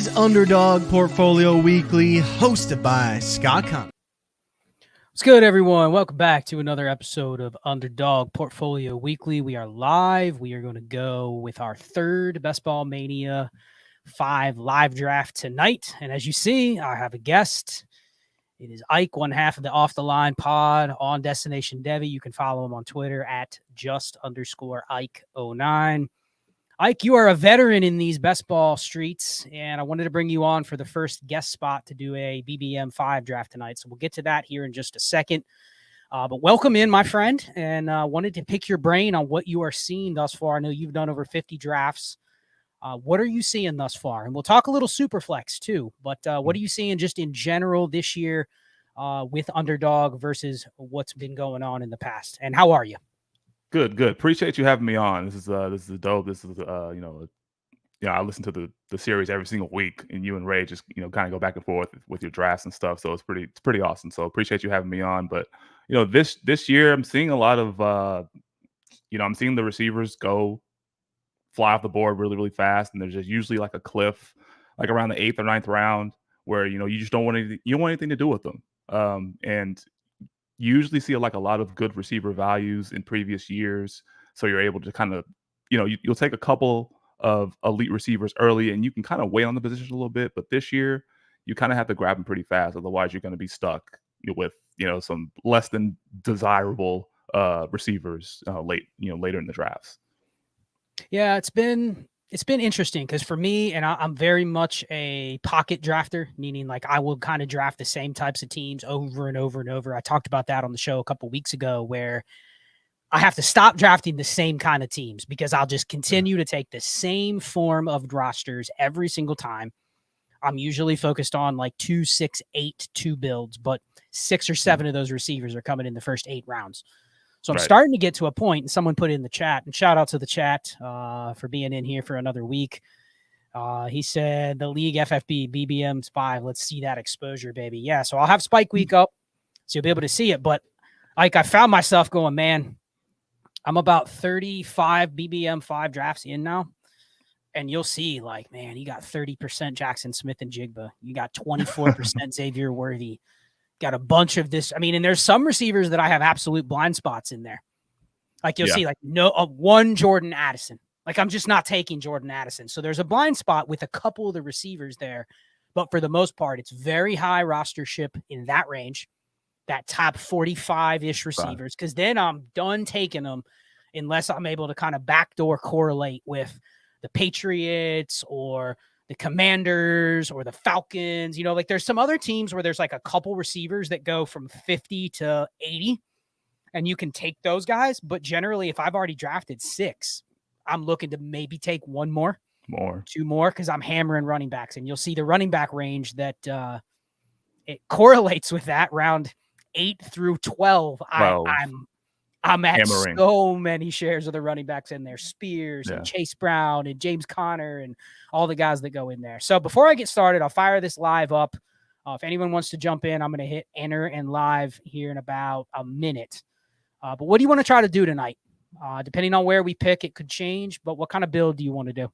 is Underdog Portfolio Weekly, hosted by Scott Conn. What's good, everyone? Welcome back to another episode of Underdog Portfolio Weekly. We are live. We are going to go with our third Bestball Mania V live draft tonight. And as you see, I have a guest. It is Ike, one half of the Off the Line pod on Destination Devi. You can follow him on Twitter at just_Ike09. Ike, you are a veteran in these best ball streets, and I wanted to bring you on for the first guest spot to do a BBM 5 draft tonight. So we'll get to that here in just a second. But welcome in, my friend, and wanted to pick your brain on what you are seeing thus far. I know you've done over 50 drafts. What are you seeing thus far? And we'll talk a little Superflex too, but what are you seeing just in general this year with Underdog versus what's been going on in the past? And how are you? Good. Appreciate you having me on. This is dope. This is I listen to the series every single week, and you and Ray just kind of go back and forth with your drafts and stuff. So it's pretty awesome. So appreciate you having me on. But this year I'm seeing a lot of I'm seeing the receivers fly off the board really fast, and there's just usually like a cliff, like around the 8th or 9th round, where you just don't want anything to do with them. And you usually see like a lot of good receiver values in previous years. So you're able to kind of, you'll take a couple of elite receivers early and you can kind of wait on the position a little bit. But this year, you kind of have to grab them pretty fast. Otherwise, you're going to be stuck with, some less than desirable receivers later in the drafts. Yeah, it's been interesting because for me, and I'm very much a pocket drafter, meaning like I will kind of draft the same types of teams over and over and over. I talked about that on the show a couple of weeks ago where I have to stop drafting the same kind of teams because I'll just continue to take the same form of rosters every single time. I'm usually focused on like 2, 6, 8, 2 builds, but 6 or 7 of those receivers are coming in the first 8 rounds. So I'm starting to get to a point, and someone put it in the chat, and shout out to the chat for being in here for another week. He said the league FFB BBM's 5. Let's see that exposure, baby. Yeah, so I'll have Spike Week up, so you'll be able to see it. But like I found myself going, man, I'm about 35 BBM 5 drafts in now, and you'll see, like, man, you got 30% Jackson Smith and Jigba. You got 24% Xavier Worthy. Got a bunch of this. I mean, and there's some receivers that I have absolute blind spots in there. Like you'll see like one Jordan Addison. Like I'm just not taking Jordan Addison. So there's a blind spot with a couple of the receivers there. But for the most part, it's very high rostership in that range, that top 45-ish receivers. Because then I'm done taking them unless I'm able to kind of backdoor correlate with the Patriots or the Commanders or the Falcons. Like there's some other teams where there's like a couple receivers that go from 50 to 80 and you can take those guys. But generally, if I've already drafted 6, I'm looking to maybe take 1 more, 2 more, because I'm hammering running backs. And you'll see the running back range that it correlates with that round 8 through 12. I'm at hammering. So many shares of the running backs in there, Spears and Chase Brown and James Conner and all the guys that go in there. So before I get started, I'll fire this live up. If anyone wants to jump in, I'm going to hit enter and live here in about a minute. But what do you want to try to do tonight? Depending on where we pick, it could change. But what kind of build do you want to do?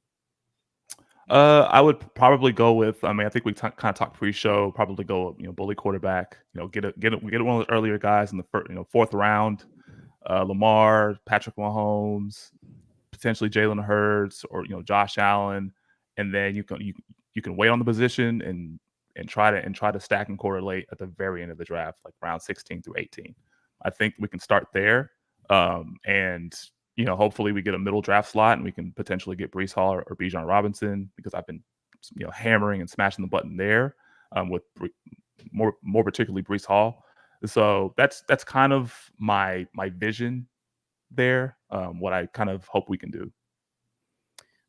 I would probably go with. I think we kind of talked pre-show. Probably go, bully quarterback. Get one of those earlier guys in the 4th round. Lamar, Patrick Mahomes, potentially Jalen Hurts, or Josh Allen, and then you can wait on the position and try to stack and correlate at the very end of the draft, like round 16 through 18. I think we can start there, and hopefully we get a middle draft slot and we can potentially get Breece Hall or Bijan Robinson, because I've been hammering and smashing the button there with more particularly Breece Hall. So that's kind of my vision there. What I kind of hope we can do.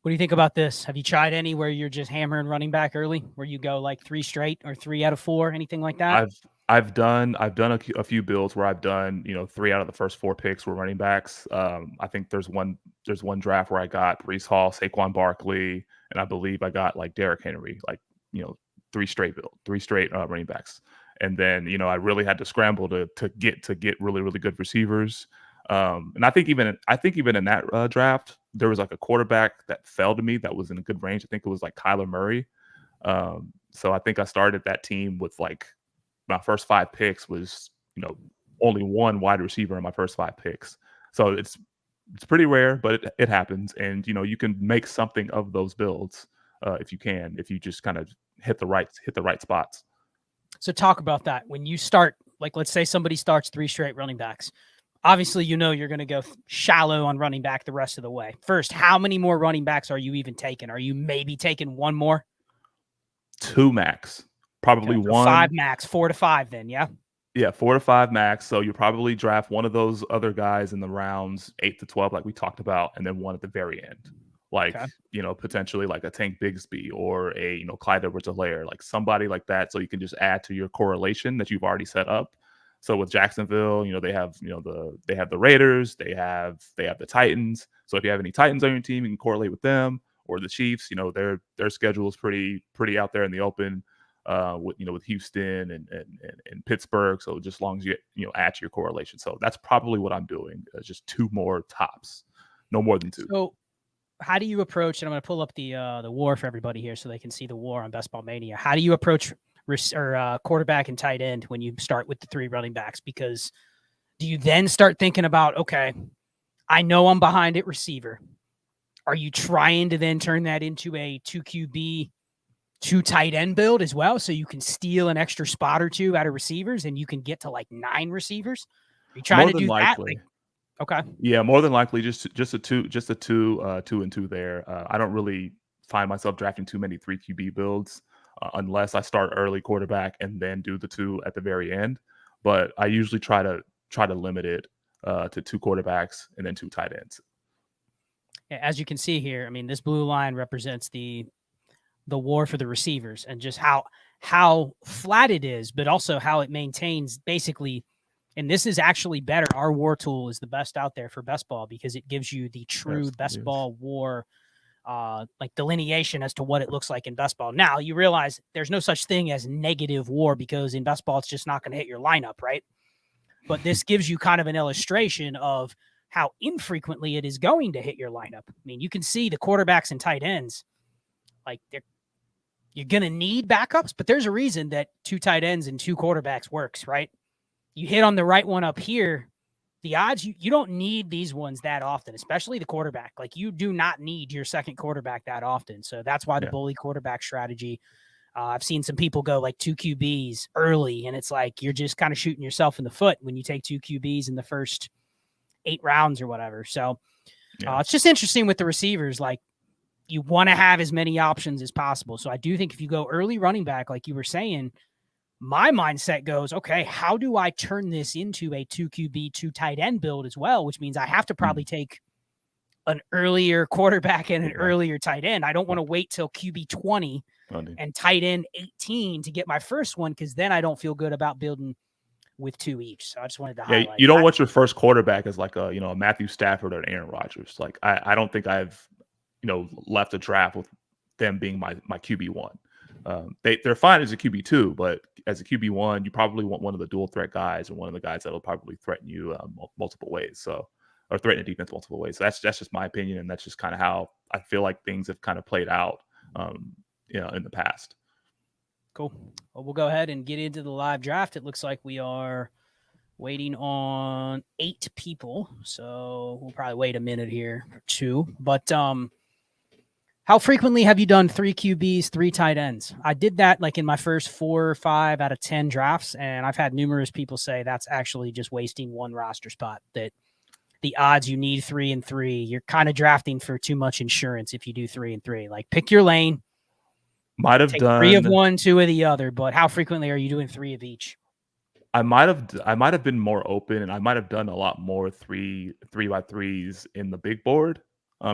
What do you think about this? Have you tried any where you're just hammering running back early, where you go like 3 straight or 3 out of 4, anything like that? I've done a few builds where I've done 3 out of the first 4 picks were running backs. I think there's one draft where I got Breece Hall, Saquon Barkley, and I believe I got like Derrick Henry, like 3 straight running backs. And then, I really had to scramble to get really, really good receivers. And I think even in that draft, there was like a quarterback that fell to me that was in a good range. I think it was like Kyler Murray. So I think I started that team with like my first 5 picks was, only one wide receiver in my first 5 picks. So it's pretty rare, but it happens. And, you can make something of those builds if you just kind of hit the right spots. So talk about that. When you start, like, let's say somebody starts 3 straight running backs. Obviously, you're going to go shallow on running back the rest of the way. First, how many more running backs are you even taking? Are you maybe taking one more? 2 max, probably Okay, so 1. 5 max, 4 to 5 then, yeah? Yeah, 4 to 5 max. So you probably draft one of those other guys in the rounds 8 to 12, like we talked about, and then one at the very end. Like, Okay. Potentially like a Tank Bigsby or a, Clyde Edwards-Helaire, like somebody like that. So you can just add to your correlation that you've already set up. So with Jacksonville, they have, they have the Raiders, they have the Titans. So if you have any Titans on your team, you can correlate with them, or the Chiefs. Their schedule is pretty out there in the open. With Houston and Pittsburgh. So just as long as you add to your correlation. So that's probably what I'm doing. Just 2 more tops, no more than 2. So how do you approach, and I'm going to pull up the war for everybody here so they can see the war on Bestball Mania. How do you approach quarterback and tight end when you start with the 3 running backs? Because do you then start thinking about, okay, I know I'm behind at receiver. Are you trying to then turn that into a 2 QB, 2 tight end build as well, so you can steal an extra spot or 2 out of receivers and you can get to like 9 receivers? Are you trying More to than do that? likely. Okay. Yeah, more than likely, just a 2 2 and 2 there. I don't really find myself drafting too many 3 QB builds unless I start early quarterback and then do the 2 at the very end. But I usually try to limit it to 2 quarterbacks and then 2 tight ends. As you can see here, I mean, this blue line represents the war for the receivers and just how flat it is, but also how it maintains basically. And this is actually better. Our war tool is the best out there for best ball because it gives you the true best ball war, like delineation as to what it looks like in best ball. Now you realize there's no such thing as negative war because in best ball, it's just not going to hit your lineup. Right. But this gives you kind of an illustration of how infrequently it is going to hit your lineup. I mean, you can see the quarterbacks and tight ends, like you're going to need backups, but there's a reason that 2 tight ends and 2 quarterbacks works, right? You hit on the right one up here, the odds, you don't need these ones that often, especially the quarterback. Like you do not need your second quarterback that often. So that's why the bully quarterback strategy. I've seen some people go like 2 QBs early, and it's like you're just kind of shooting yourself in the foot when you take 2 QBs in the first 8 rounds or whatever. So it's just interesting with the receivers. Like you want to have as many options as possible. So I do think if you go early running back, like you were saying, my mindset goes, okay, how do I turn this into a 2 QB, 2 tight end build as well? Which means I have to probably take an earlier quarterback and an earlier tight end. I don't want to wait till QB 20 and tight end 18 to get my first one, because then I don't feel good about building with 2 each. So I just wanted to highlight. You don't want your first quarterback as like a Matthew Stafford or an Aaron Rodgers. Like I don't think I've left a draft with them being my QB1. They're fine as a QB2, but as a QB1, you probably want one of the dual threat guys or one of the guys that'll probably threaten you multiple ways. So, or threaten the defense multiple ways. So that's just my opinion, and that's just kind of how I feel like things have kind of played out, in the past. Cool. Well, we'll go ahead and get into the live draft. It looks like we are waiting on 8 people, so we'll probably wait a minute here or 2. But how frequently have you done 3 QBs, 3 tight ends? I did that like in my first 4 or 5 out of 10 drafts, and I've had numerous people say that's actually just wasting one roster spot, that the odds you need 3 and 3, you're kind of drafting for too much insurance if you do 3 and 3. Like pick your lane. Might have done 3 of one, 2 of the other, but how frequently are you doing 3 of each? I might have been more open, and I might have done a lot more 3 by 3s in the big board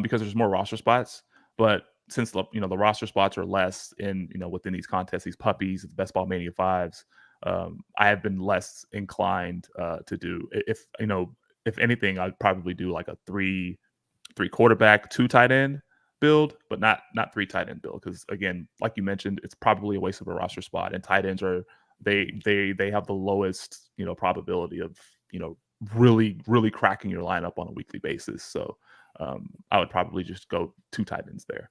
because there's more roster spots. But since the roster spots are less in within these contests, these puppies, the Bestball Mania Vs, I have been less inclined to do. If anything, I'd probably do like a 3 quarterback, 2 tight end build, but not 3 tight end build, because again, like you mentioned, it's probably a waste of a roster spot, and tight ends are they have the lowest probability of really cracking your lineup on a weekly basis. So I would probably just go 2 tight ends there.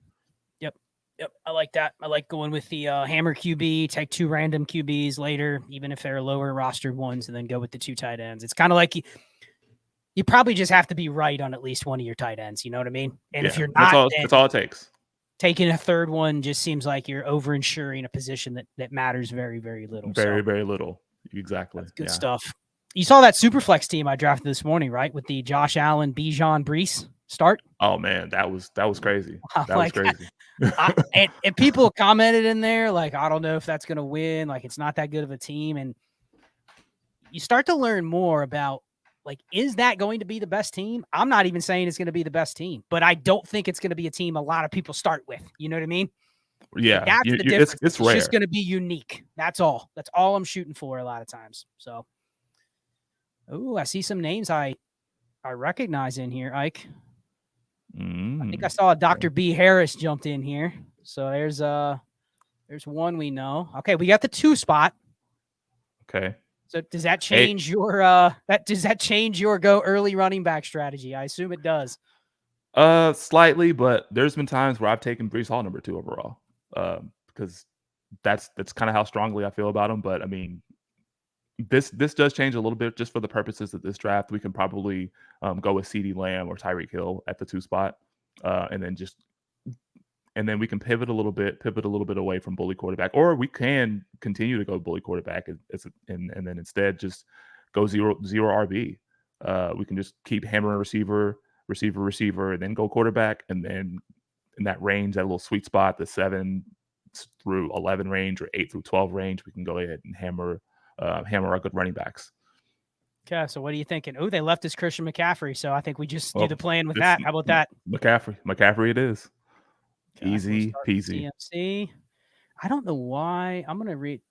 Yep. Yep, I like that. I like going with the hammer QB, take 2 random QBs later, even if they're lower rostered ones, and then go with the 2 tight ends. It's kind of like you probably just have to be right on at least one of your tight ends. You know what I mean? And if you're not, that's all it takes. Taking a third one just seems like you're over-insuring a position that matters very, very little. Very little. Exactly. That's good stuff. You saw that Superflex team I drafted this morning, right? With the Josh Allen, Bijan, Brees start. Oh man, that was crazy. That like, was crazy. and people commented in there like, I don't know if that's going to win. Like, it's not that good of a team. And you start to learn more about, like, is that going to be the best team? I'm not even saying it's going to be the best team, but I don't think it's going to be a team a lot of people start with. You know what I mean? Yeah, like, that's the difference. It's rare. Just going to be unique. That's all. That's all I'm shooting for a lot of times. So, I see some names I recognize in here, Ike. I think I saw a Dr. B. Harris jumped in here. So there's one we know. Okay, we got the 2 spot. Okay. So does that change your go early running back strategy? I assume it does. Slightly, but there's been times where I've taken Brees Hall number 2 overall. Because that's kind of how strongly I feel about him. But I mean, this does change a little bit just for the purposes of this draft. We can probably go with CeeDee Lamb or Tyreek Hill at the 2 spot, and then we can pivot a little bit away from bully quarterback, or we can continue to go bully quarterback and then instead just go zero RB. We can just keep hammering receiver, and then go quarterback, and then in that range, that little sweet spot, the 7 through 11 range or 8 through 12 range, we can go ahead and hammer our good running backs. Okay, so what are you thinking? Oh, they left us Christian McCaffrey, so I think we just do the plan with that. How about that? McCaffrey it is. Okay, Easy peasy. CMC. I don't know why. I'm going to read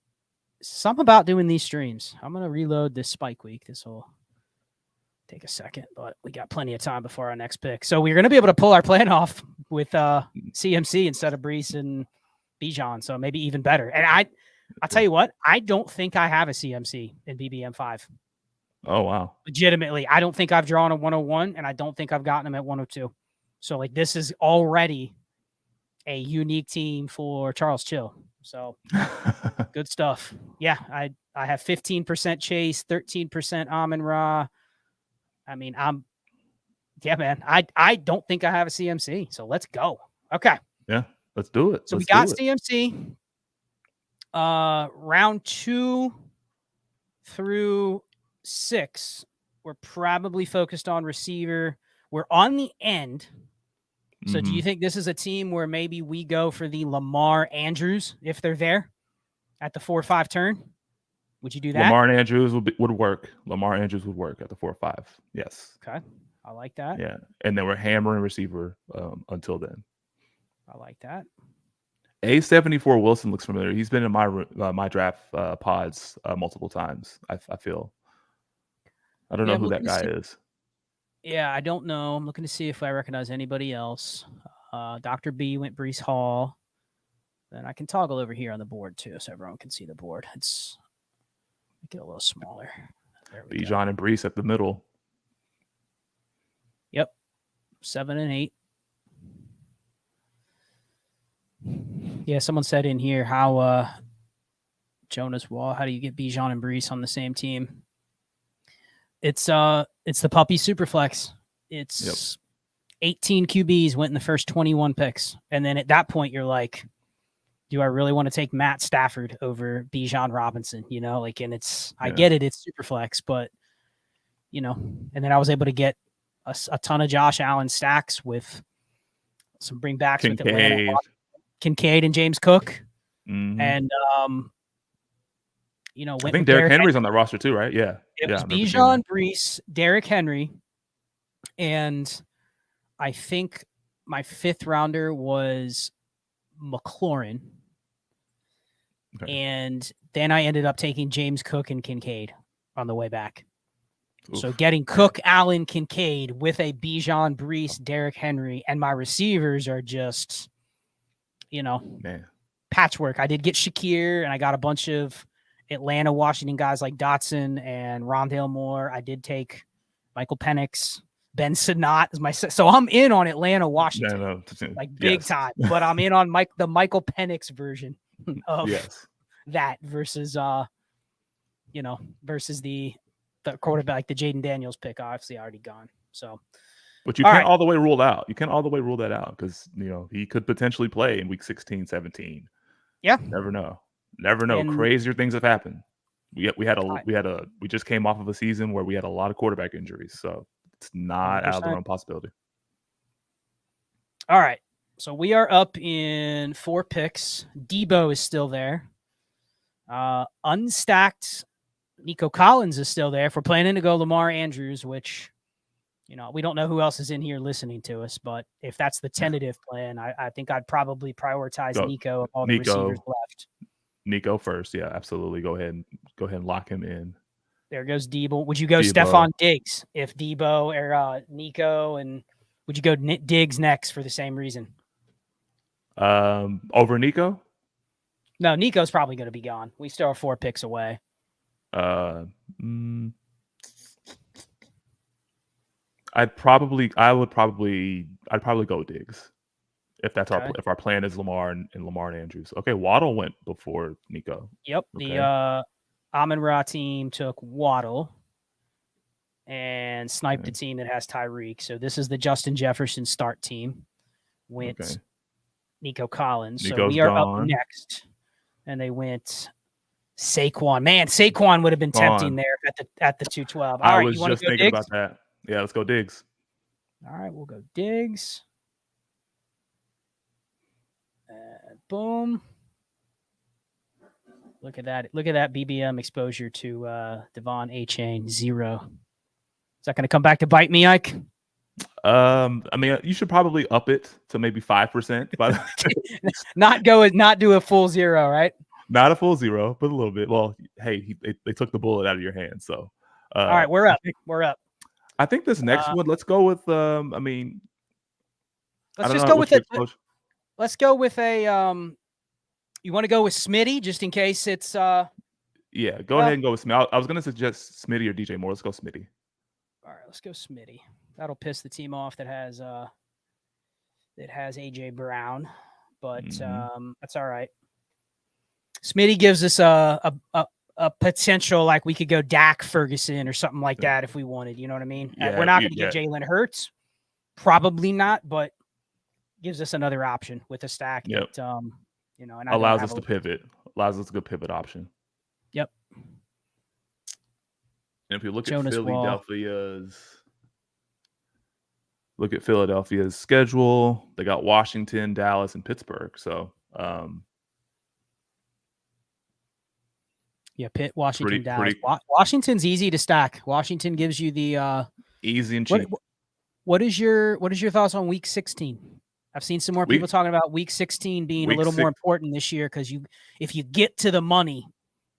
something about doing these streams. I'm going to reload this spike week. This will take a second, but we got plenty of time before our next pick. So we're going to be able to pull our plan off with CMC instead of Brees and Bijan, so maybe even better. And I'll tell you what, I don't think I have a CMC in BBM5. Oh, wow. Legitimately, I don't think I've drawn a 101, and I don't think I've gotten him at 102. So, like, this is already a unique team for Charles Chill. So, good stuff. Yeah, I have 15% Chase, 13% Amon-Ra. I mean, man, I don't think I have a CMC. So, let's go. Okay. Yeah, let's do it. So, we got CMC. Round 2 through 6, we're probably focused on receiver. We're on the end. So do you think this is a team where maybe we go for the Lamar Andrews if they're there at the 4-5 turn? Would you do that? Lamar Andrews would work. Lamar Andrews would work at the 4-5. Yes. Okay. I like that. Yeah. And then we're hammering receiver until then. I like that. A74 Wilson looks familiar. He's been in my draft pods multiple times, I feel. I don't know who that guy is. Yeah, I don't know. I'm looking to see if I recognize anybody else. Dr. B went Brees Hall. Then I can toggle over here on the board too, so everyone can see the board. It's make it a little smaller. Bijan and Brees at the middle. Yep, 7 and 8. Yeah, someone said in here how Jonas Wall, how do you get Bijan and Brees on the same team? It's the puppy Superflex. It's 18 QBs went in the first 21 picks. And then at that point, you're like, do I really want to take Matt Stafford over Bijan Robinson? You know, like, and I get it. It's Superflex, but, you know, and then I was able to get a ton of Josh Allen stacks with some bringbacks with Atlanta, Kincaid and James Cook. Mm-hmm. And, you know, I think Derrick Henry's on that roster too, right? Yeah. It was Bijan, Brees, Derrick Henry, and I think my 5th rounder was McLaurin. Okay. And then I ended up taking James Cook and Kincaid on the way back. Oof. So getting Cook, Allen, Kincaid with a Bijan, Brees, Derrick Henry, and my receivers are just, you know, patchwork. I did get Shakir, and I got a bunch of Atlanta, Washington guys like Dotson and Rondale Moore. I did take Michael Penix, Ben Sinnott is my so I'm in on Atlanta, Washington, No, like big time. But I'm in on the Michael Penix version of that versus versus the quarterback, like the Jaden Daniels pick. Obviously, already gone. So, but you can't all the way rule out. You can't all the way rule that out because he could potentially play in week 16, 17. Yeah, never know. And crazier things have happened. We just came off of a season where we had a lot of quarterback injuries, so it's not 100%. Out of the realm possibility. All right, so we are up in 4 picks. Debo is still there. Unstacked Nico Collins is still there. If we're planning to go Lamar Andrews, which we don't know who else is in here listening to us, but if that's the tentative plan, I think I'd probably prioritize Nico of all the receivers left. Nico first, yeah, absolutely. Go ahead and lock him in. There goes Debo. Would you go Stephon Diggs if Debo or Nico, and would you go Diggs next for the same reason? Over Nico? No, Nico's probably going to be gone. We still are 4 picks away. I'd probably go Diggs if that's if our plan is Lamar and Andrews. Okay, Waddle went before Nico. Yep, okay. The Amon-Ra team took Waddle and sniped the team that has Tyreek. So this is the Justin Jefferson start team with Nico Collins. Nico's so we are gone. Up next, and they went Saquon. Man, Saquon would have been tempting there at the 212. All right, was just thinking about that. Yeah, let's go Diggs. All right, we'll go Diggs. Boom. Look at that. Look at that BBM exposure to Devon A-Chain, 0. Is that going to come back to bite me, Ike? I mean, you should probably up it to maybe 5%. But not do a full 0, right? Not a full 0, but a little bit. Well, hey, they took the bullet out of your hand. So, all right, we're up. We're up. I think this next one. Let's go with. Let's just go with it. Let's go with a. You want to go with Smitty just in case it's. Yeah, go ahead and go with Smitty. I was going to suggest Smitty or DJ Moore. Let's go Smitty. All right, let's go Smitty. That'll piss the team off that has AJ Brown, but that's all right. Smitty gives us a potential, like we could go Dak Ferguson or something like that if we wanted. You know what I mean? Yeah, we're not going to get Jalen Hurts, probably not, but gives us another option with a stack. Yep. That, and allows us to pivot. Allows us a good pivot option. Yep. And if you look at Philadelphia's schedule, they got Washington, Dallas, and Pittsburgh. So, yeah, Pitt, Washington, Dallas. Washington's easy to stack. Washington gives you the easy and cheap. What is your thoughts on Week 16? I've seen some more people talking about Week 16 being a little more important this year because if you get to the money,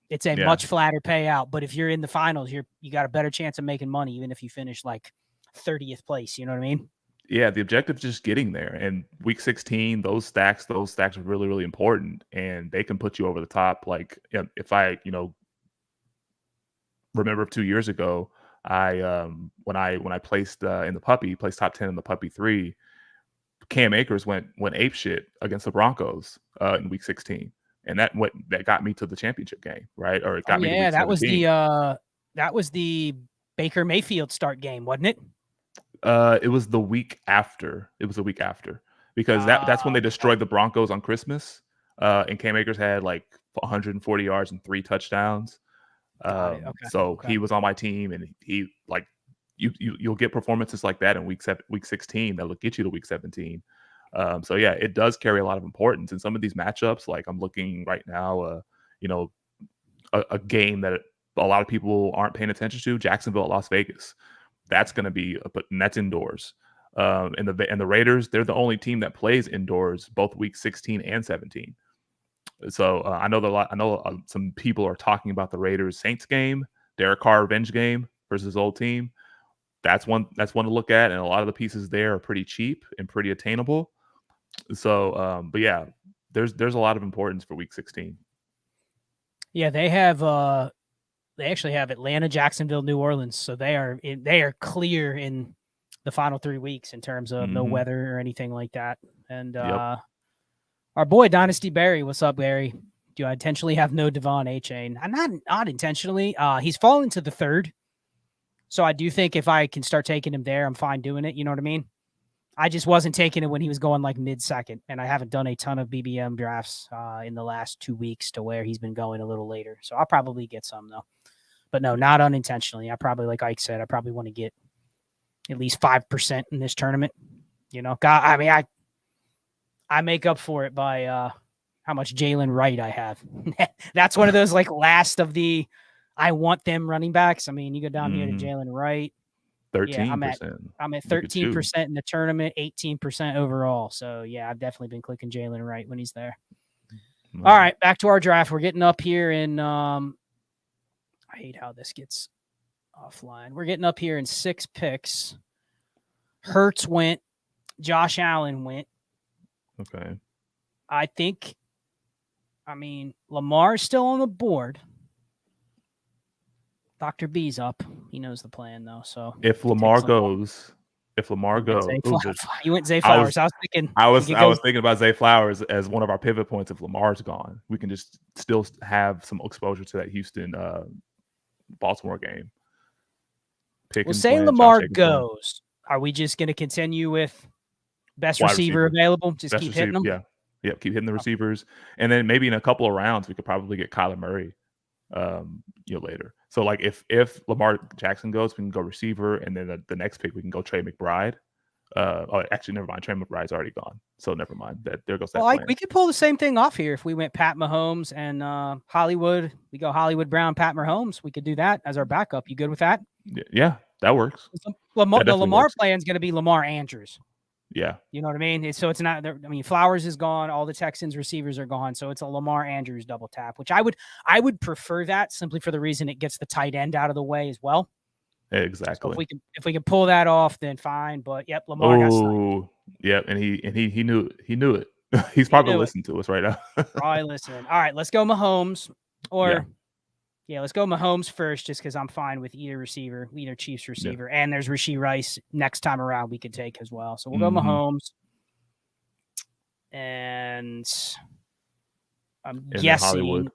it's a much flatter payout. But if you're in the finals, you got a better chance of making money, even if you finish like 30th place. You know what I mean? Yeah, the objective is just getting there. And Week 16, those stacks are really, really important, and they can put you over the top. Like if I, remember 2 years ago, when I placed in the puppy, placed top 10 in the puppy 3, Cam Akers went ape shit against the Broncos in Week 16, and that got me to the championship game, right? Or it got me. Yeah, that was the Baker Mayfield start game, wasn't it? It was the week after. Because that's when they destroyed the Broncos on Christmas. And Cam Akers had like 140 yards and 3 touchdowns. He was on my team, and he like you'll get performances like that in week 16 that'll get you to week 17. So yeah, it does carry a lot of importance in some of these matchups. Like I'm looking right now, a game that a lot of people aren't paying attention to: Jacksonville at Las Vegas. That's going to be, and that's indoors. And the Raiders, they're the only team that plays indoors both week 16 and 17. So I know some people are talking about the Raiders Saints game, Derek Carr revenge game versus his old team. That's one to look at, and a lot of the pieces there are pretty cheap and pretty attainable. So, but yeah, there's a lot of importance for week 16. Yeah, they have. They actually have Atlanta, Jacksonville, New Orleans, so they are clear in the final 3 weeks in terms of no weather or anything like that. And Yep. our boy Dynasty Barry, what's up, Barry? Do I intentionally have no Devon A-Chain? I'm not intentionally. He's fallen to the 3rd. So I do think if I can start taking him there, I'm fine doing it. You know what I mean? I just wasn't taking it when he was going like mid-second, and I haven't done a ton of BBM drafts in the last 2 weeks to where he's been going a little later. So I'll probably get some though, but no, not unintentionally. I probably, like Ike said, I probably want to get at least 5% in this tournament. You know, God, I mean, I make up for it by how much Jalen Wright I have. That's one of those like last of the I want them running backs. I mean, you go down here to Jalen Wright. 13%. Yeah, I'm at 13% in the tournament, 18% overall. So yeah, I've definitely been clicking Jalen Wright when he's there. All right, back to our draft. We're getting up here in I hate how this gets offline. We're getting up here in 6 picks. Hurts went, Josh Allen went. Okay. I mean, Lamar's still on the board. Dr. B's up. He knows the plan though. So if Lamar goes, you went Zay Flowers. I was thinking about Zay Flowers as one of our pivot points. If Lamar's gone, we can just still have some exposure to that Houston Baltimore game. Say Lamar goes. Are we just going to continue with best receiver available? Just keep hitting them? Yeah, keep hitting the receivers. And then maybe in a couple of rounds, we could probably get Kyler Murray later. So like if Lamar Jackson goes, we can go receiver, and then the next pick we can go Trey McBride. Actually, never mind. Trey McBride's already gone, so never mind. There goes that. Well, we could pull the same thing off here if we went Pat Mahomes and Hollywood. We go Hollywood Brown, Pat Mahomes. We could do that as our backup. You good with that? Yeah, that works. The Lamar plan is going to be Lamar Andrews. Yeah. You know what I mean? So it's not, I mean, Flowers is gone. All the Texans receivers are gone. So it's a Lamar Andrews double tap, which I would prefer that simply for the reason it gets the tight end out of the way as well. Exactly. So if we can pull that off, then fine. But yep, Lamar got sniped. Yep. And he knew it. He's probably listening to us right now. Probably listening. All right, let's go Mahomes let's go Mahomes first, just because I'm fine with either Chiefs receiver. And there's Rashee Rice next time around we could take as well. So we'll go Mahomes. And I'm guessing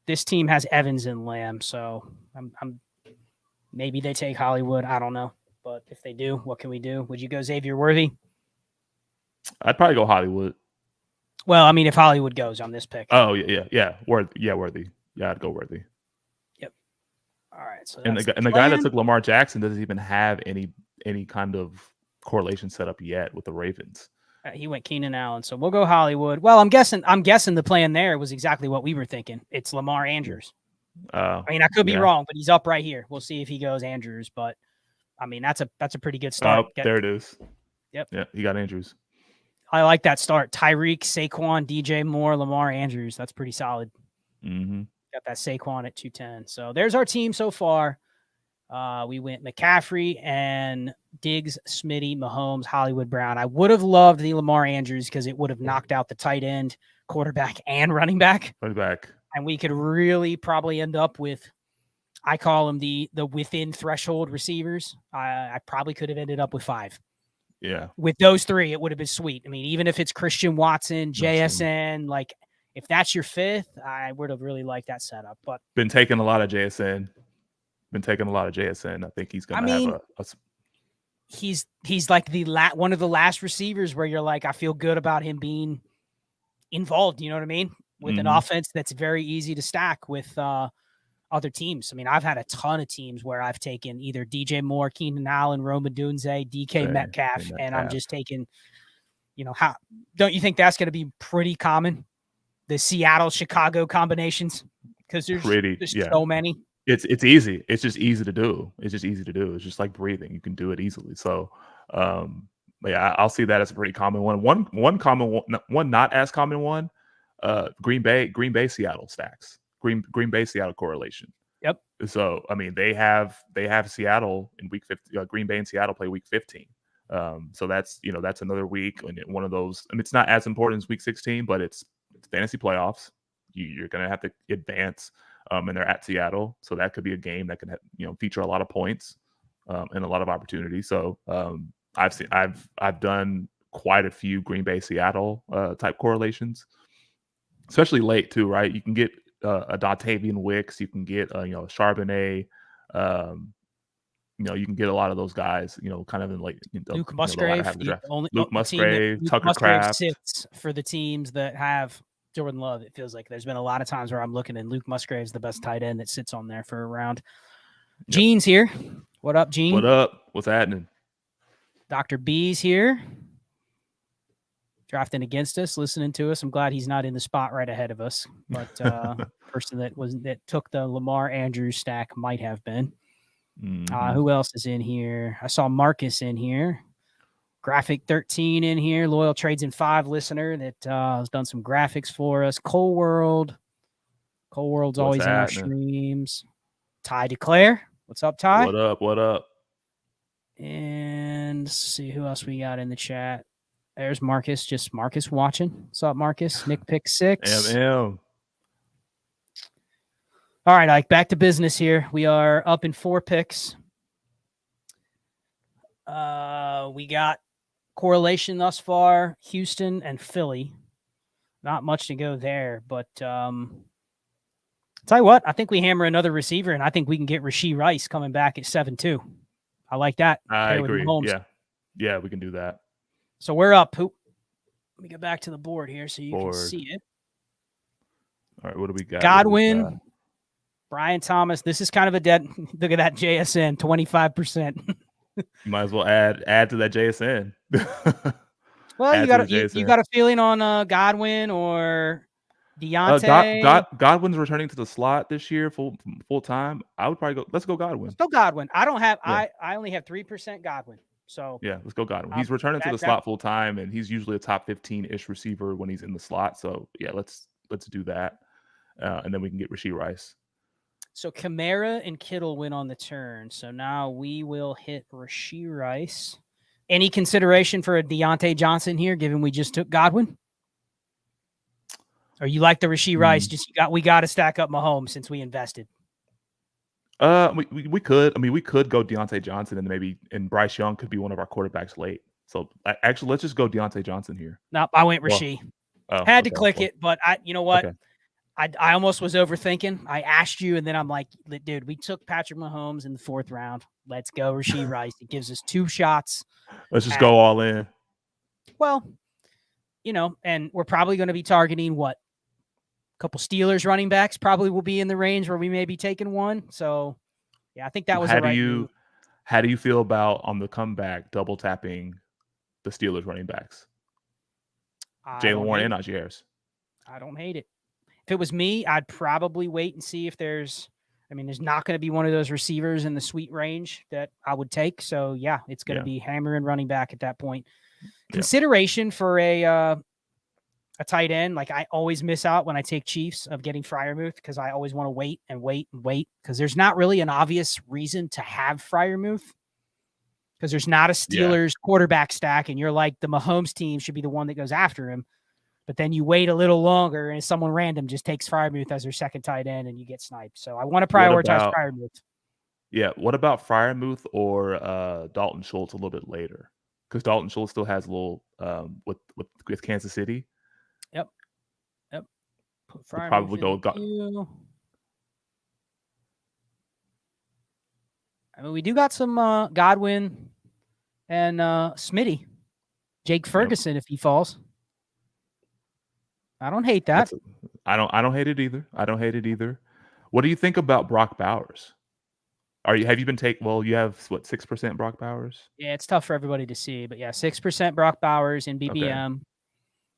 this team has Evans and Lamb. So I'm maybe they take Hollywood. I don't know. But if they do, what can we do? Would you go Xavier Worthy? I'd probably go Hollywood. Well, I mean, if Hollywood goes on this pick. Oh, yeah. Worthy. Yeah, I'd go Worthy. All right. So the guy that took Lamar Jackson doesn't even have any kind of correlation set up yet with the Ravens. He went Keenan Allen, so we'll go Hollywood. Well, I'm guessing the plan there was exactly what we were thinking. It's Lamar Andrews. I mean, I could be wrong, but he's up right here. We'll see if he goes Andrews, but I mean that's a pretty good start. There it is. Yep. Yeah, he got Andrews. I like that start. Tyreek, Saquon, DJ Moore, Lamar Andrews. That's pretty solid. Mm-hmm. Got that Saquon at 210. So there's our team so far. We went McCaffrey and Diggs, Smitty, Mahomes, Hollywood Brown. I would have loved the Lamar Andrews because it would have knocked out the tight end, quarterback, and running back. And we could really probably end up with, I call them the within threshold receivers. I probably could have ended up with 5. Yeah. With those 3, it would have been sweet. I mean, even if it's Christian Watson, JSN, like if that's your 5th, I would have really liked that setup. But been taking a lot of JSN. I think he's going to have a he's like one of the last receivers where you're like, I feel good about him being involved. You know what I mean? With an offense that's very easy to stack with other teams. I mean, I've had a ton of teams where I've taken either DJ Moore, Keenan Allen, Roma Dunze, DK Metcalf, and I'm just taking, how don't you think that's going to be pretty common? The Seattle-Chicago combinations? Because there's so many. It's easy. It's just easy to do. It's just like breathing. You can do it easily. So, I'll see that as a pretty common one. One common one, not as common one. Green Bay, Seattle stacks. Green Bay, Seattle correlation. Yep. So I mean, they have Seattle in week 15. Green Bay and Seattle play week 15. So that's another week, and one of those. I mean, it's not as important as week 16, but it's fantasy playoffs. You're gonna have to advance, and they're at Seattle, so that could be a game that can feature a lot of points. and a lot of opportunity. So I've done quite a few Green Bay Seattle type correlations, especially late too, right? You can get a Dontavian Wicks, you can get Charbonnet, you can get a lot of those guys, kind of in like Luke the latter half Musgrave, of the draft. the team that Musgrave, Luke Tucker Musgrave Kraft. sits for the teams that have Jordan Love. It feels like there's been a lot of times where I'm looking and Luke Musgrave's the best tight end that sits on there for a round. Yep. Gene's here. What up, Gene? What up? What's happening? Dr. B's here. Drafting against us, listening to us. I'm glad he's not in the spot right ahead of us, but person that took the Lamar Andrews stack might have been. Mm-hmm. Who else is in here? I saw Marcus in here. Graphic 13 in here. Loyal Trades in 5 listener that has done some graphics for us. Cole World's always in our streams. Ty Declare. What's up, Ty? What up? What up? And let's see who else we got in the chat. There's Marcus. Just Marcus watching. What's up, Marcus? Nick Pick 6. MM. All right, Ike, back to business here. We are up in 4 picks. We got correlation thus far, Houston and Philly. Not much to go there, but tell you what, I think we hammer another receiver, and I think we can get Rashee Rice coming back at 7-2. I like that. I agree. Yeah, we can do that. So we're up. Let me get back to the board here so you can see it. All right, what do we got? Godwin, Brian Thomas. This is kind of a dead. Look at that JSN, 25%. You might as well add to that JSN. Well, you got a feeling on Godwin or Deontay? Godwin's returning to the slot this year full time. I would probably go. Let's go Godwin. Let's go Godwin. I don't have. Yeah. I only have 3% Godwin. So yeah, let's go Godwin. He's returning to the slot full time, and he's usually a top 15-ish receiver when he's in the slot. So yeah, let's do that, and then we can get Rashee Rice. So Kamara and Kittle went on the turn. So now we will hit Rashee Rice. Any consideration for a Deontay Johnson here, given we just took Godwin? Or you like the Rashee Rice? We got to stack up Mahomes since we invested. We could. I mean, we could go Deontay Johnson and Bryce Young could be one of our quarterbacks late. So actually, let's just go Deontay Johnson here. No, I went Rashee. Had to click it, but you know what? Okay. I almost was overthinking. I asked you, and then I'm like, dude, we took Patrick Mahomes in the 4th round. Let's go Rashee Rice. It gives us 2 shots. Let's just go all in. Well, and we're probably going to be targeting what? A couple Steelers running backs probably will be in the range where we may be taking one. So, yeah, I think that was the right move. How do you feel about on the comeback double tapping the Steelers running backs? Jaylen Warren and Najee Harris. I don't hate it. If it was me, I'd probably wait and see if there's not going to be one of those receivers in the sweet range that I would take. So, yeah, it's going to be hammer and running back at that point. Consideration for a tight end, like I always miss out when I take Chiefs of getting Freiermuth because I always want to wait because there's not really an obvious reason to have Freiermuth because there's not a Steelers quarterback stack and you're like the Mahomes team should be the one that goes after him. But then you wait a little longer and someone random just takes Freiermuth as their second tight end and you get sniped. So I want to prioritize Freiermuth. Yeah. What about Freiermuth or Dalton Schultz a little bit later? Because Dalton Schultz still has a little with Kansas City. Yep. We'll probably go. We do got some Godwin and Smitty, Jake Ferguson if he falls. I don't hate that. I don't hate it either. What do you think about Brock Bowers? Have you been you have 6% Brock Bowers? Yeah, it's tough for everybody to see, but yeah, 6% Brock Bowers in BBM. Okay.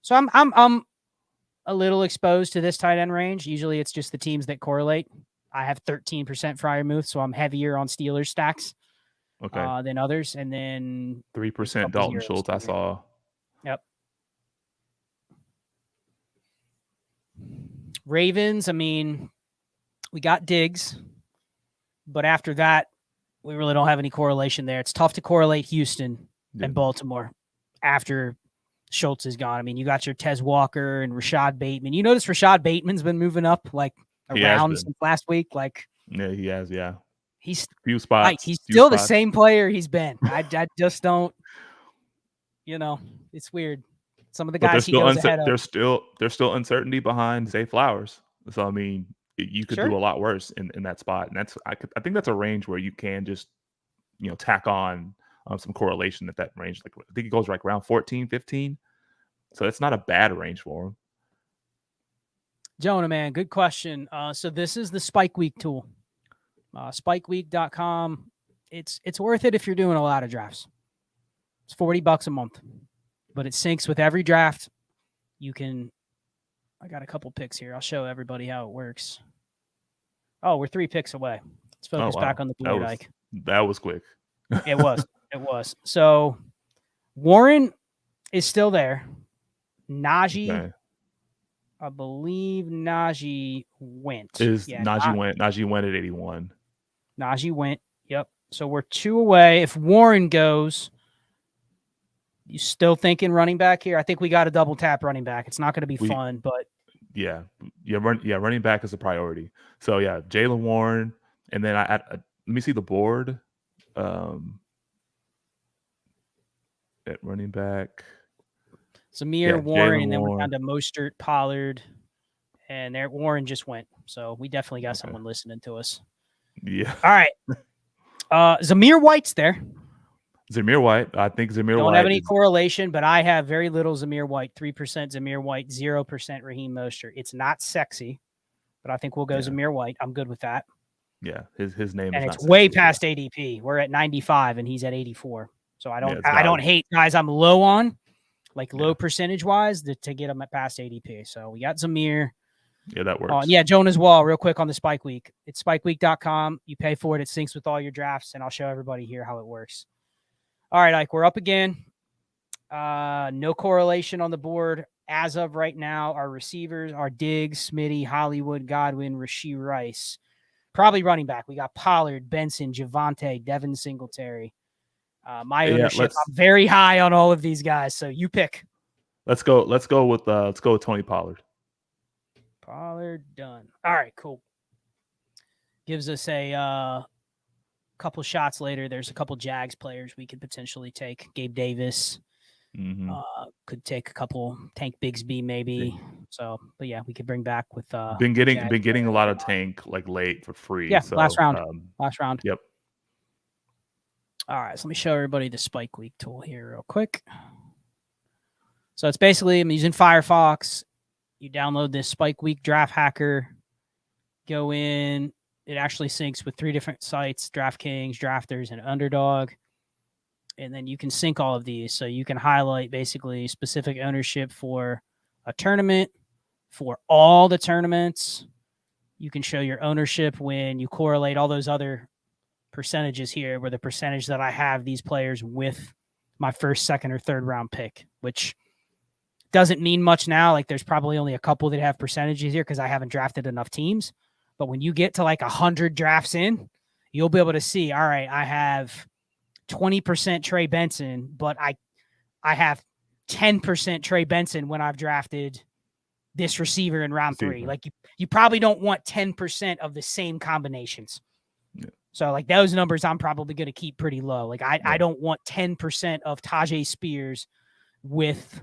So I'm a little exposed to this tight end range. Usually it's just the teams that correlate. I have 13% Freiermuth, so I'm heavier on Steelers stacks than others. And then 3% Dalton Schultz I saw. Yep. Ravens, we got Diggs, but after that, we really don't have any correlation there. It's tough to correlate Houston and Baltimore after Schultz is gone. You got your Tez Walker and Rashad Bateman. You notice Rashad Bateman's been moving up like around since last week. Yeah, he has. Yeah. He's few spots. right. He's few still the spots. same player he's been. I just don't. It's weird. Some of the But guys he goes ahead of. there's still uncertainty behind Zay Flowers. So I mean, you could Sure. do a lot worse in that spot, and I think that's a range where you can just tack on some correlation at that range. Like I think it goes like around 14, 15. So it's not a bad range for him. Jonah, man, good question. So this is the Spike Week tool. Spikeweek.com. It's worth it if you're doing a lot of drafts. It's $40 a month, but it syncs with every draft. I got a couple picks here. I'll show everybody how it works. Oh, we're 3 picks away. Let's focus back on the board, Ike. That was quick. It was. So Warren is still there. Najee, Okay. I believe Najee went. Najee went at 81. Najee went. Yep. So we're 2 away. If Warren goes, you still thinking running back here? I think we got a double tap running back. It's not going to be fun, but running back is a priority. So yeah, Jaylen Warren, and then let me see the board. At running back, Zamir, Warren, and then we're down to Mostert, Pollard, and there Warren just went. So we definitely got someone listening to us. Yeah. All right. Zamir White's there. Zamir White. I think Zamir White don't have any correlation, but I have very little Zamir White. 3% Zamir White, 0% Raheem Mostert. It's not sexy, but I think we'll go Zamir White. I'm good with that. Yeah, his name and is it's way past ADP. We're at 95 and he's at 84. So I don't hate guys I'm low on, like low percentage wise, to get them at past ADP. So we got Zamir. Yeah, that works. Jonah's Wall, real quick on the Spike Week. It's spikeweek.com. You pay for it. It syncs with all your drafts, and I'll show everybody here how it works. All right, Ike, we're up again. No correlation on the board as of right now. Our receivers are Diggs, Smitty, Hollywood, Godwin, Rashee Rice. Probably running back. We got Pollard, Benson, Javonte, Devin Singletary. My ownership, I'm very high on all of these guys. So you pick. Let's go with Tony Pollard. Pollard done. All right, cool. Gives us a couple shots later. There's a couple Jags players we could potentially take. Gabe Davis. Could take a couple. Tank Bigsby maybe. So, but yeah, we could bring back with been getting a lot of Tank like late for free. Yeah, so, last round. Yep. All right, so let me show everybody the Spike Week tool here real quick. So it's basically, I'm using Firefox. You download this Spike Week Draft Hacker. Go in. It actually syncs with 3 different sites, DraftKings, Drafters, and Underdog. And then you can sync all of these. So you can highlight basically specific ownership for a tournament, for all the tournaments. You can show your ownership when you correlate all those other percentages here, where the percentage that I have these players with my first, second, or third round pick, which doesn't mean much now. Like there's probably only a couple that have percentages here because I haven't drafted enough teams. But when you get to like 100 drafts in, you'll be able to see, all right, I have 20% Trey Benson, but I have 10% Trey Benson when I've drafted this receiver in round 3. Like you probably don't want 10% of the same combinations. Yeah. So like those numbers, I'm probably going to keep pretty low. Like I don't want 10% of Tajay Spears with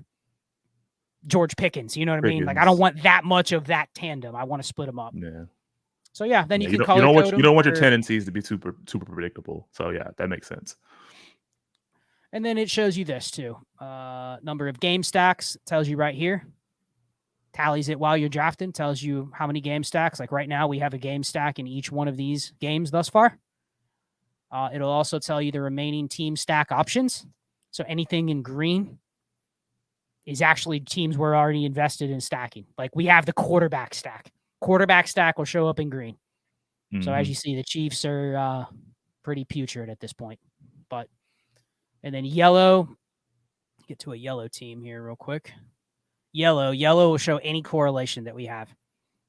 George Pickens. You know what I mean? Like I don't want that much of that tandem. I want to split them up. Yeah. So yeah, then you can you don't want your tendencies to be super predictable. So yeah, that makes sense. And then it shows you this too. Number of game stacks, tells you right here. Tallies it while you're drafting, tells you how many game stacks. Like right now, we have a game stack in each one of these games thus far. It'll also tell you the remaining team stack options. So anything in green is actually teams we're already invested in stacking. Like we have the quarterback stack. Quarterback stack will show up in green. Mm-hmm. So as you see, the Chiefs are pretty putrid at this point. And then yellow, get to a yellow team here real quick. Yellow will show any correlation that we have.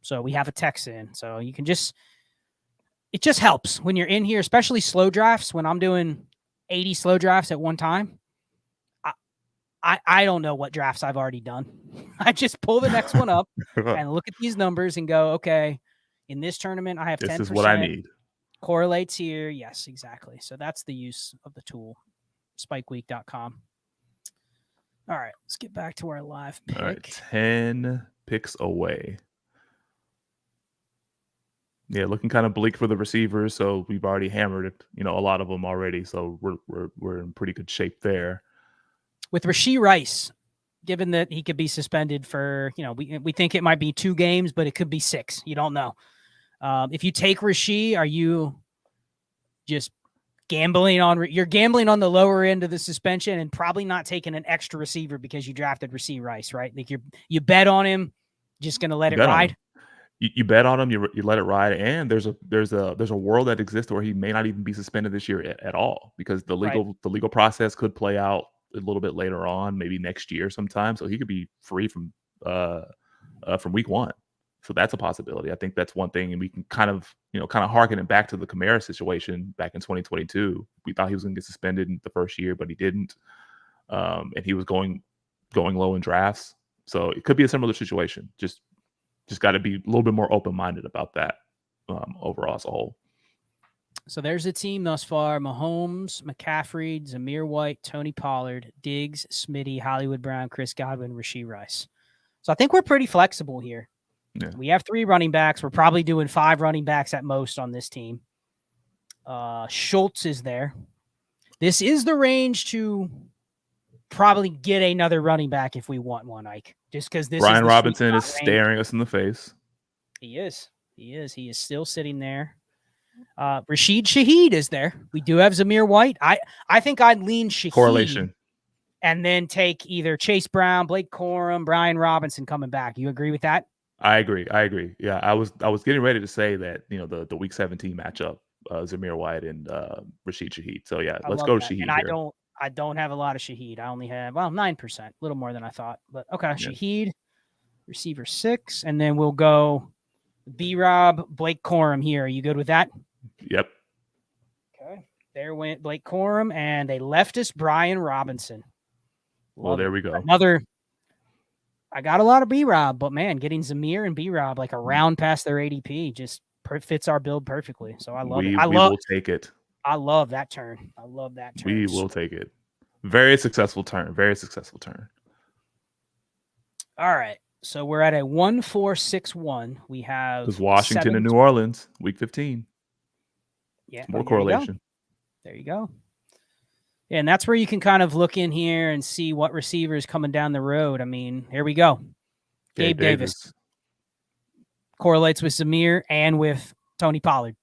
So we have a Texan. So you can it just helps when you're in here, especially slow drafts. When I'm doing 80 slow drafts at one time, I don't know what drafts I've already done. I just pull the next one up and look at these numbers and go, okay, in this tournament, I have 10%. This is what I need. Correlates here. Yes, exactly. So that's the use of the tool, spikeweek.com. All right, let's get back to our live pick. All right, 10 picks away. Yeah, looking kind of bleak for the receivers. So we've already hammered it, a lot of them already. So we're in pretty good shape there. With Rashee Rice, given that he could be suspended for, we think it might be 2 games, but it could be 6. You don't know. If you take Rashee, are you just gambling on the lower end of the suspension and probably not taking an extra receiver because you drafted Rashee Rice, right? Like you bet on him, just going to let it ride. You bet on him, you let it ride, and there's a world that exists where he may not even be suspended this year at all because the legal process could play out a little bit later on, maybe next year sometime. So he could be free from week 1. So that's a possibility. I think that's one thing, and we can kind of harken it back to the Kamara situation back in 2022. We thought he was going to get suspended in the first year, but he didn't, and he was going low in drafts. So it could be a similar situation. Just got to be a little bit more open-minded about that overall as a whole. So there's a team thus far: Mahomes, McCaffrey, Zamir White, Tony Pollard, Diggs, Smitty, Hollywood Brown, Chris Godwin, Rashee Rice. So I think we're pretty flexible here. Yeah. We have 3 running backs. We're probably doing 5 running backs at most on this team. Schultz is there. This is the range to probably get another running back if we want one, Ike. Just because this Brian is Robinson is staring us in the face. He is. He is still sitting there. Rashid Shaheed is there. We do have Zamir White. I think I'd lean Shaheed. Correlation. And then take either Chase Brown, Blake Corum, Brian Robinson coming back. You agree with that? I agree. Yeah, I was getting ready to say that, the week 17 matchup, Zamir White and Rashid Shaheed. So yeah, let's go to Shaheed here. I don't have a lot of Shaheed. I only have 9%, a little more than I thought. But okay, yeah. Shaheed, receiver 6, and then we'll go B-Rob, Blake Corum here. Are you good with that? Yep. Okay. There went Blake Corum, and they left us Brian Robinson. Well, there we go. I got a lot of B-Rob, but man, getting Zamir and B-Rob like a round past their ADP just fits our build perfectly. So I love it. We will take it. I love that turn. We will take it. Very successful turn. All right. So we're at a 1-4-6-1. We have There's Washington and New Orleans, week 15. Yeah. More correlation. There you go. Yeah, and that's where you can kind of look in here and see what receiver is coming down the road. I mean, here we go. Gabe Davis. Correlates with Zamir and with Tony Pollard.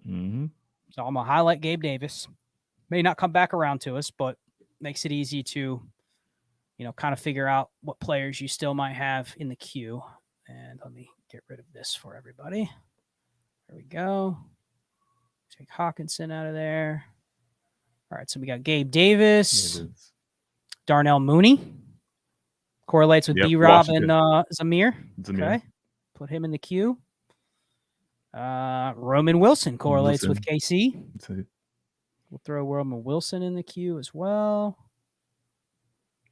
Mm-hmm. So I'm going to highlight Gabe Davis. May not come back around to us, but makes it easy to, kind of figure out what players you still might have in the queue. And let me get rid of this for everybody. There we go. Take Hawkinson out of there. All right, so we got Gabe Davis. Darnell Mooney. Correlates with B-Rob and Zamir. Okay. Put him in the queue. Roman Wilson correlates with KC. We'll throw Roman Wilson in the queue as well.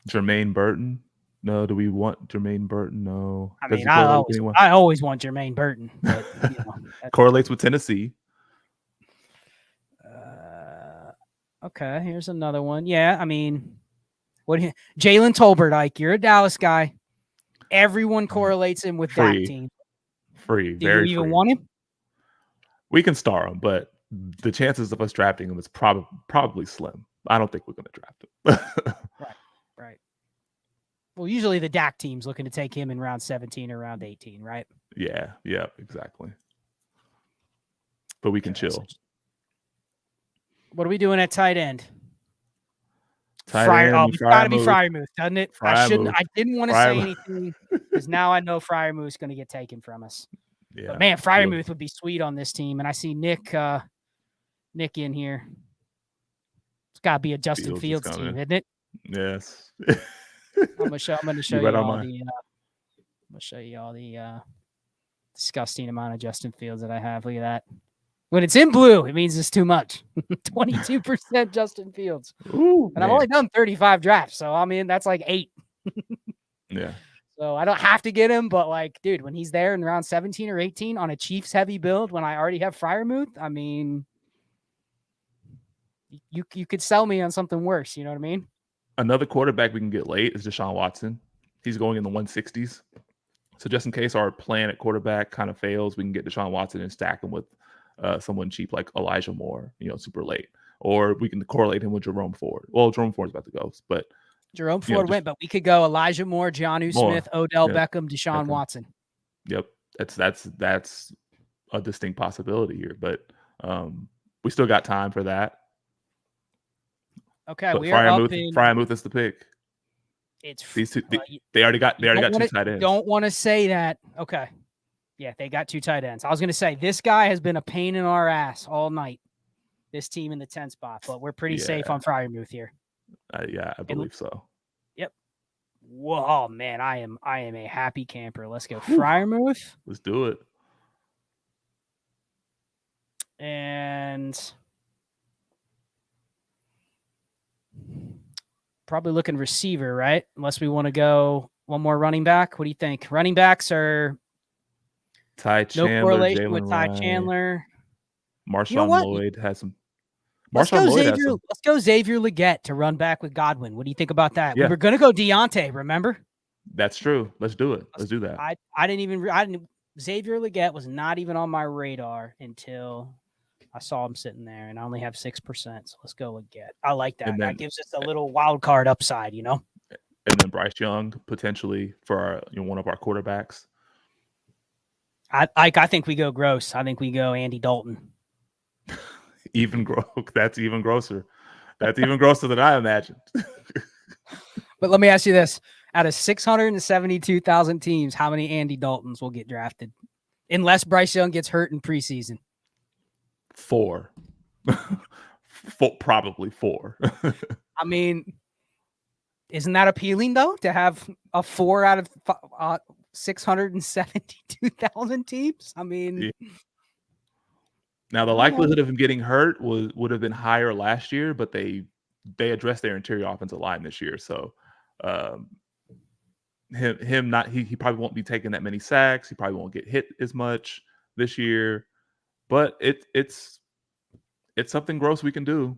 Jermaine Burton. No, do we want Jermaine Burton? No. I mean, I always want Jermaine Burton. But, correlates with Tennessee. Okay, here's another one. Yeah, I mean, Jalen Tolbert, Ike, you're a Dallas guy. Everyone correlates him with that team. Free, Do you even want him? We can star him, but the chances of us drafting him is probably slim. I don't think we're going to draft him. Right. Well, usually the DAC team's looking to take him in round 17 or round 18, right? Yeah, exactly. But we can chill. What are we doing at tight end? It's got to be Freiermuth, doesn't it? I didn't want to say anything because now I know Freiermuth's going to get taken from us. Yeah, but man, Freiermuth would be sweet on this team, and I see Nick in here. It's got to be a Justin Fields team, isn't it? Yes. I'm gonna show you all the disgusting amount of Justin Fields that I have. Look at that. When it's in blue, it means it's too much. 22% Justin Fields. Ooh, and I've only done 35 drafts, so I mean that's like 8. Yeah. So I don't have to get him, but like, dude, when he's there in round 17 or 18 on a Chiefs heavy build, when I already have Freiermuth, I mean, you could sell me on something worse. You know what I mean? Another quarterback we can get late is Deshaun Watson. He's going in the 160s. So just in case our plan at quarterback kind of fails, we can get Deshaun Watson and stack him with someone cheap like Elijah Moore, super late. Or we can correlate him with Jerome Ford. Well, Jerome Ford's about to go, but Jerome Ford went, but we could go Elijah Moore, Jonnu Smith, Odell Beckham, Deshaun Watson. Yep. That's a distinct possibility here, but we still got time for that. Okay, but we are up in Freiermuth is the pick. It's these two. They already got two tight ends. Don't want to say that. Okay, yeah, they got two tight ends. I was going to say this guy has been a pain in our ass all night. This team in the 10 spot, but we're pretty safe on Freiermuth here. Yeah, I believe so. Yep. Whoa, man, I am a happy camper. Let's go Freiermuth. Let's do it. And probably looking receiver, right? Unless we want to go one more running back. What do you think? Running backs are Ty Chandler, no correlation Jalen with Ty Wright. Chandler. Marshawn Lloyd has some. Let's go Xavier Legette to run back with Godwin. What do you think about that? Yeah. We were going to go Deontay, remember? That's true. Let's do it. Let's do that. Xavier Legette was not even on my radar until I saw him sitting there, and I only have 6%. So let's go Legette. I like that. That gives us a little wild card upside, And then Bryce Young potentially for one of our quarterbacks. I think we go gross. I think we go Andy Dalton. That's even grosser. That's even grosser than I imagined. But let me ask you this. Out of 672,000 teams, how many Andy Daltons will get drafted? Unless Bryce Young gets hurt in preseason. 4. Probably 4. I mean, isn't that appealing, though, to have a 4 out of 672,000 teams? I mean... Yeah. Now, the likelihood of him getting hurt would have been higher last year, but they addressed their interior offensive line this year. So he probably won't be taking that many sacks. He probably won't get hit as much this year. But it's something gross we can do.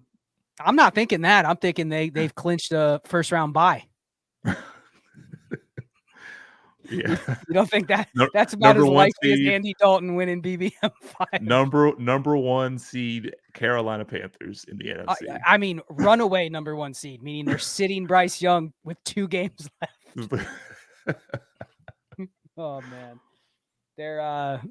I'm not thinking that. I'm thinking they've clinched a first round bye. Yeah. You don't think that's about as likely as Andy Dalton winning BBM 5? Number 1 seed Carolina Panthers in the NFC. I mean, runaway number 1 seed, meaning they're sitting Bryce Young with 2 games left. Oh man. They're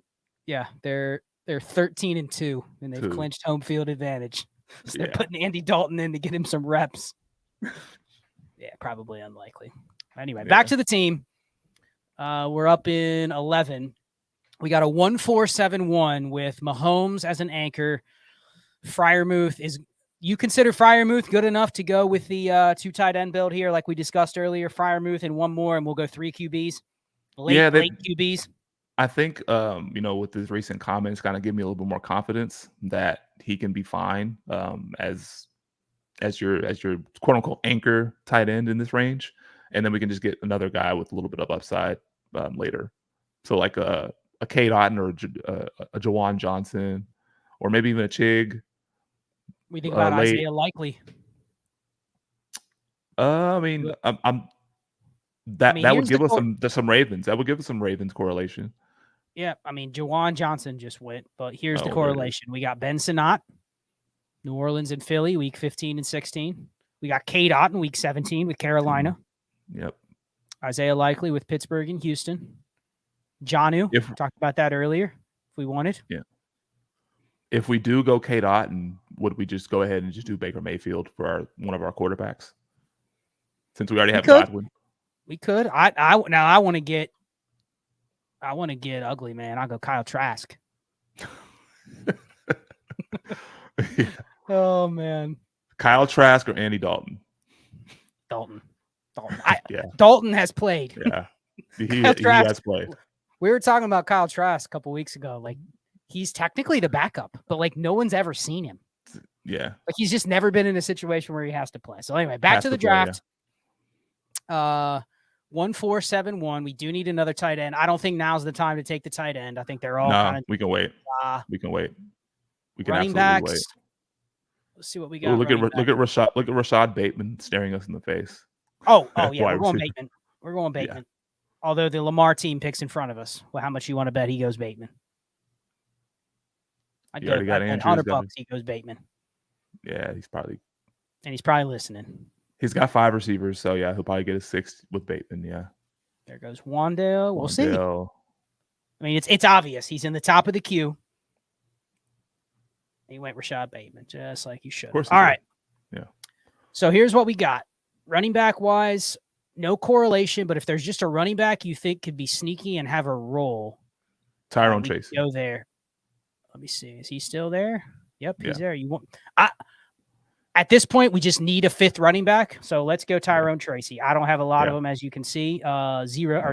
13-2 and they've clinched home field advantage. So they're putting Andy Dalton in to get him some reps. Yeah, probably unlikely. Anyway, back to the team. We're up in 11. We got a 1-4-7-1 with Mahomes as an anchor. Freiermuth you consider Freiermuth good enough to go with the 2 tight end build here, like we discussed earlier? Freiermuth and one more, and we'll go 3 QBs. Late QBs. I think with his recent comments, kind of give me a little bit more confidence that he can be fine as your quote unquote anchor tight end in this range. And then we can just get another guy with a little bit of upside later. So like a Cade Otton or a Jawan Johnson, or maybe even a Chig. We think about Isaiah Likely. That would give us some Ravens. That would give us some Ravens correlation. Yeah, I mean, Jawan Johnson just went, but here's the correlation. We got Ben Sinnott, New Orleans and Philly, week 15 and 16. We got Cade Otton, week 17 with Carolina. Yep. Isaiah Likely with Pittsburgh and Houston. Jonnu, talked about that earlier, if we wanted. Yeah. If we do go Cade Otton, would we just go ahead and just do Baker Mayfield for one of our quarterbacks? Since we already have Godwin. We could. I want to get ugly, man. I'll go Kyle Trask. Yeah. Oh man. Kyle Trask or Andy Dalton? Dalton. Dalton has played. Yeah. He has played. We were talking about Kyle Trask a couple weeks ago. Like, he's technically the backup, but like no one's ever seen him. Yeah. Like, he's just never been in a situation where he has to play. So anyway, back to the draft. 1471. We do need another tight end. I don't think now's the time to take the tight end. I think they're all kind of. We can wait. We can wait. We can running absolutely backs. wait. Let's see what we Ooh, got. look at Rashad. Look at Rashad Bateman staring us in the face. Oh yeah, Wide we're going receiver. Bateman. We're going Bateman. Yeah. Although the Lamar team picks in front of us. Well, how much you want to bet he goes Bateman? I'd bet $100 he goes Bateman. Yeah, he's probably listening. He's got 5 receivers, so yeah, he'll probably get a 6 with Bateman. Yeah. There goes Wandale. We'll see. I mean, it's obvious. He's in the top of the queue. He went Rashad Bateman, just like you should. Of course. All right. Yeah. So here's what we got. Running back wise, no correlation, but if there's just a running back you think could be sneaky and have a role, Tyrone Tracy. Go there. Let me see. Is he still there? Yep, he's there. You want? At this point, we just need a 5th running back. So let's go Tyrone Tracy. I don't have a lot of them, as you can see. 0 or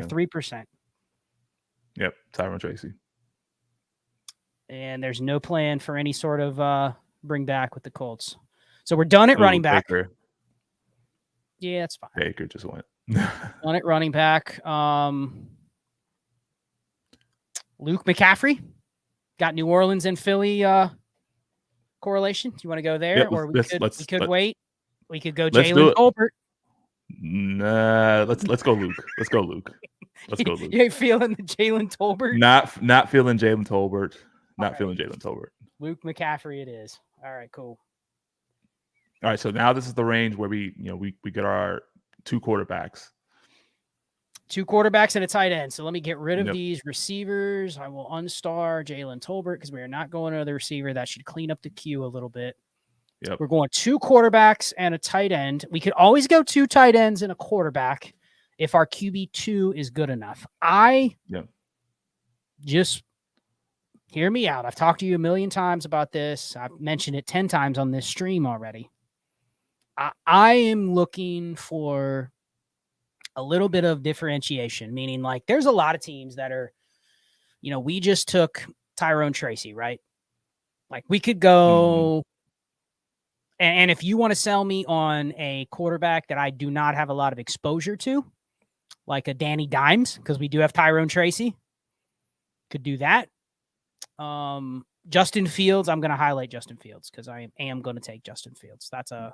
3%. Yep, Tyrone Tracy. And there's no plan for any sort of bring back with the Colts. So we're done at running back. Baker. Yeah, that's fine. Baker just went. Done at running back. Luke McCaffrey. Got New Orleans and Philly correlation. Do you want to go there? Yep, or we could wait. We could go Let's Jalen Tolbert. Nah, let's go Luke. Let's go Luke. Let's go Luke. You ain't feeling the Jalen Tolbert? Not feeling Jalen Tolbert. Not feeling Jalen Tolbert. Luke McCaffrey it is. All right, cool. All right, so now this is the range where we get our 2 quarterbacks. 2 quarterbacks and a tight end. So let me get rid of these receivers. I will unstar Jalen Tolbert because we are not going to the receiver. That should clean up the queue a little bit. Yep. We're going 2 quarterbacks and a tight end. We could always go 2 tight ends and a quarterback if our QB2 is good enough. Just hear me out. I've talked to you a million times about this. I've mentioned it 10 times on this stream already. I am looking for a little bit of differentiation, meaning like there's a lot of teams that are, we just took Tyrone Tracy, right? Like we could go, and if you want to sell me on a quarterback that I do not have a lot of exposure to, like a Danny Dimes, because we do have Tyrone Tracy, could do that. Justin Fields, I'm going to highlight Justin Fields because I am going to take Justin Fields. That's a